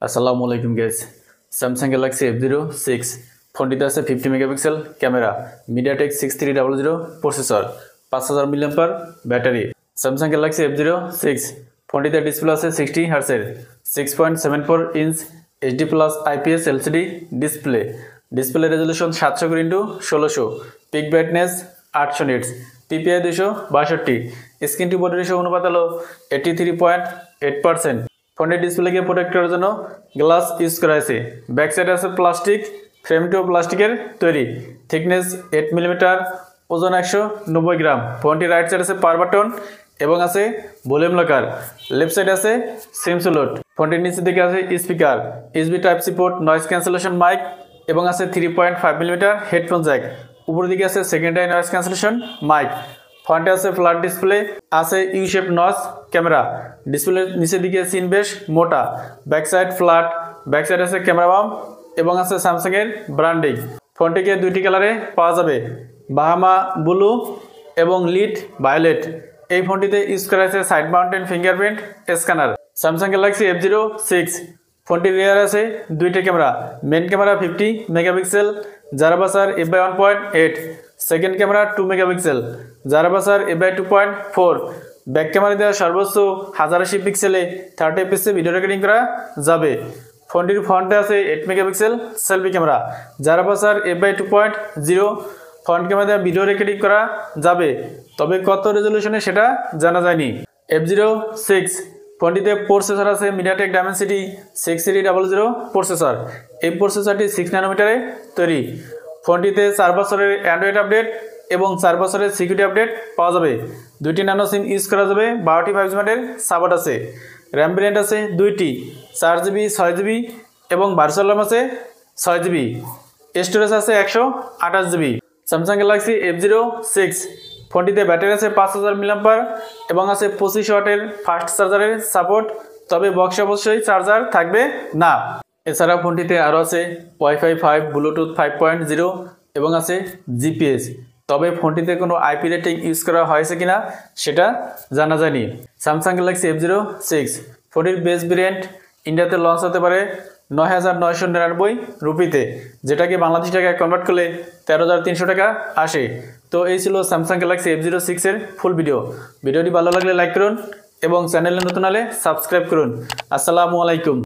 আসসালামু আলাইকুম guys. Samsung Galaxy F06 ফোনটিতে আছে 50 megapixel camera, MediaTek 6300 processor, 5000 milliampere battery. Samsung Galaxy F06 ফোনটিতে ডিসপ্লে আছে 60 হার্টজের 6.74 inch HD plus IPS LCD display. Display resolution 700x1600, peak brightness 800 nits, PPI 262, screen to body ratio অনুপাত হলো 83.8%। ফোনের ডিসপ্লেকে protect করার জন্য গ্লাস ইউজ করা হয়েছে। ব্যাক সাইডে আছে প্লাস্টিক, ফ্রেমটিও প্লাস্টিকের তৈরি, থিকনেস 8 মিলিমিটার, ওজন 190 গ্রাম। ফোনটি রাইট সাইড আছে পাওয়ার বাটন এবং আছে ভলিউম লকার। লেফট সাইডে আছে সিম স্লট। ফোনটির নিচের দিকে আছে speaker, USB Type-C port, noise cancellation mic এবং আছে 3.5 মিলিমিটার হেডফোন জ্যাক। উপরের দিকে আছে সেকেন্ডারি নয়েজ ক্যান্সেলেশন মাইক। ফ্রন্টে আছে ফ্ল্যাট ডিসপ্লে, আছে ইউ শেপ নচ ক্যামেরা। ডিসপ্লের নিচের দিকে সিন বেশ মোটা, back side flat, back side আছে ক্যামেরা বাম এবং আছে স্যামসাং এর ব্র্যান্ডিং। ফোনটিকে দুইটি কালারে পাওয়া যাবে, বাহামা ব্লু এবং লিড ভায়োলেট। এই ফোনটিতে ইউজ করা হয়েছে side mountain fingerprint scanner. Samsung Galaxy F06 ফোনটির রিয়ার আছে দুইটা ক্যামেরা, মেন ক্যামেরা 50 মেগাপিক্সেল, যার আপারচার f/1.8, সেকেন্ড ক্যামেরা 2 মেগাপিক্সেল, যার আপারচার f/2.4। ব্যাক ক্যামেরা দেওয়া সর্বোচ্চ 1080 পিক্সেলে 30 fps ভিডিও রেকর্ডিং করা যাবে। ফোনটির ফ্রন্টে আছে 8 মেগাপিক্সেল সেলফি ক্যামেরা, যার আপারচার f/2.0। ফ্রন্ট ক্যামেরা দেওয়া ভিডিও রেকর্ডিং করা যাবে, তবে কত রেজলিউশনে সেটা জানা যায়নি। F06 ফোনটিতে প্রসেসর আছে মিডিয়াটেক ডাইমেনসিটি 6300 প্রসেসর। এই প্রসেসরটি 6 ন্যানোমিটারে তৈরি। ফোনটিতে 4 বছরের অ্যান্ড্রয়েড আপডেট এবং 4 বছরের সিকিউরিটি আপডেট পাওয়া যাবে। দুইটি ন্যানো সিম ইউজ করা যাবে, 12টি 5G ব্যান্ডের সাপোর্ট আছে। র্যাম ভেরিয়েন্ট আছে দুইটি, 4GB 6GB এবং ভার্চুয়াল র্যাম আছে 6GB। স্টোরেজ আছে 128GB। স্যামসাং গ্যালাক্সি F06 ফোনটিতে ব্যাটারি আছে 5000 মিলিঅ্যাম্পার এবং আছে 25 ওয়াটের ফাস্ট চার্জারের সাপোর্ট, তবে বক্সে অবশ্যই চার্জার থাকবে না। এছাড়া ফোনটিতে আরও আছে ওয়াইফাই 5, ব্লুটুথ 5.0 এবং আছে GPS, তবে ফোনটিতে কোনো IP রেটিং ইউজ করা হয়েছে কিনা সেটা জানা যায়নি। স্যামসাং গ্যালাক্সি F06 ফোনটির বেস ভেরিয়েন্ট ইন্ডিয়াতে লঞ্চ হতে পারে 9999 রুপিতে, যেটাকে বাংলাদেশি টাকায় কনভার্ট করলে 13300 টাকা আসে। তো এই ছিল স্যামসাং গ্যালাক্সি F06 এর ফুল ভিডিও। ভিডিওটি ভালো লাগলে লাইক করুন এবং চ্যানেলে নতুন হলে সাবস্ক্রাইব করুন। আসসালামু আলাইকুম।